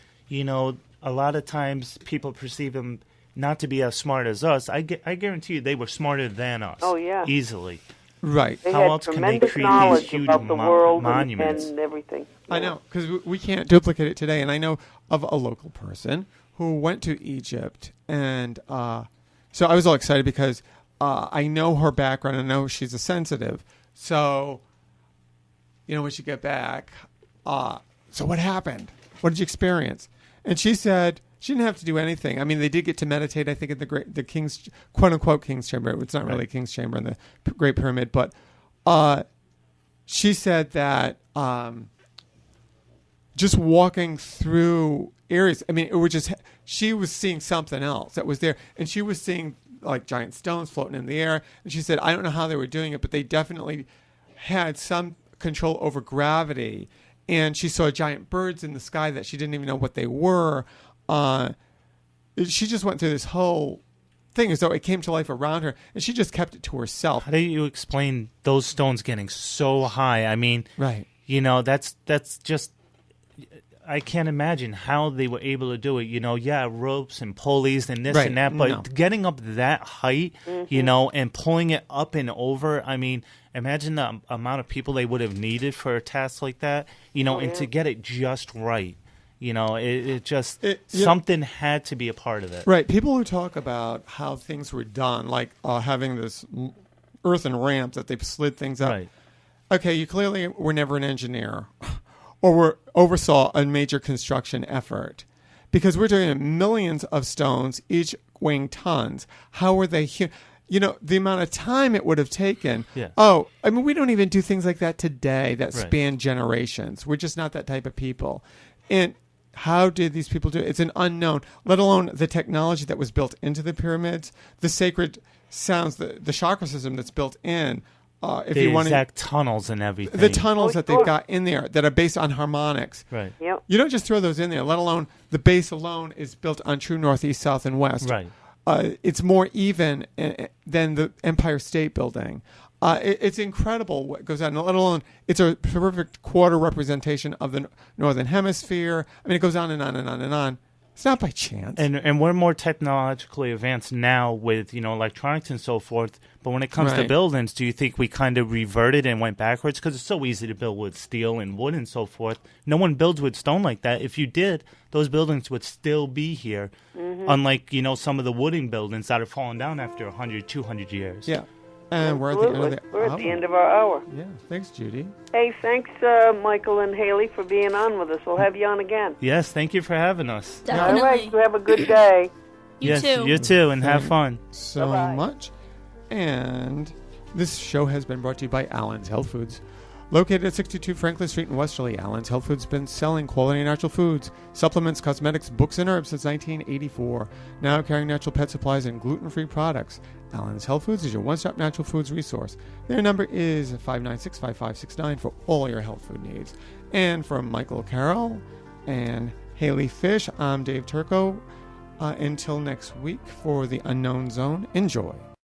a lot of times people perceive them not to be as smart as us, I guarantee you they were smarter than us. Oh, yeah. Easily. Right. They How had else can they tremendous create knowledge these huge about the world monuments? and everything. I know, because we can't duplicate it today. And I know of a local person who went to Egypt. And so I was all excited because I know her background. I know she's a sensitive. So, when she get back, so what happened? What did you experience? And she said she didn't have to do anything. I mean, they did get to meditate, I think, in the King's, quote-unquote, King's Chamber. It's not really a King's Chamber in the Great Pyramid. But she said that just walking through areas, I mean, it was just, she was seeing something else that was there. And she was seeing, like, giant stones floating in the air. And she said, I don't know how they were doing it, but they definitely had some control over gravity. And she saw giant birds in the sky that she didn't even know what they were. She just went through this whole thing as though it came to life around her, and she just kept it to herself. How do you explain those stones getting so high? I mean, right? That's just, I can't imagine how they were able to do it. Ropes and pulleys and this and that, but getting up that height, and pulling it up and over. I mean, imagine the amount of people they would have needed for a task like that, and to get it just right. Something had to be a part of it. Right. People who talk about how things were done, like having this earthen ramp that they slid things up. Right. Okay, you clearly were never an engineer or oversaw a major construction effort, because we're doing millions of stones, each weighing tons. How were they here? The amount of time it would have taken. Yeah. Oh, I mean, we don't even do things like that today that span generations. We're just not that type of people. And how did these people do it? It's an unknown, let alone the technology that was built into the pyramids, the sacred sounds, the chakra system that's built in. The exact tunnels and everything. The tunnels that they've got in there that are based on harmonics. Right. Yep. You don't just throw those in there, let alone the base alone is built on true northeast, south, and west. Right. It's more even than the Empire State Building. It's incredible what goes on, let alone it's a perfect quarter representation of the Northern Hemisphere. I mean, it goes on and on and on and on. It's not by chance. And we're more technologically advanced now with, electronics and so forth. But when it comes to buildings, do you think we kind of reverted and went backwards? Because it's so easy to build with steel and wood and so forth. No one builds with stone like that. If you did, those buildings would still be here. Mm-hmm. Unlike, some of the wooden buildings that are falling down after 100, 200 years. Yeah. And we're at the end of the end of our hour. Yeah. Thanks, Judy. Hey, thanks, Michael and Haley, for being on with us. We'll have you on again. Yes, thank you for having us. Definitely. All right, you have a good day. You too. You too, and have fun. So much. And this show has been brought to you by Allen's Health Foods. Located at 62 Franklin Street in Westerly, Allen's Health Foods has been selling quality natural foods, supplements, cosmetics, books, and herbs since 1984. Now carrying natural pet supplies and gluten-free products. Allen's Health Foods is your one-stop natural foods resource. Their number is 596-5569 for all your health food needs. And from Michael Carroll and Haley Fish, I'm Dave Turco. Until next week for The Unknown Zone, enjoy.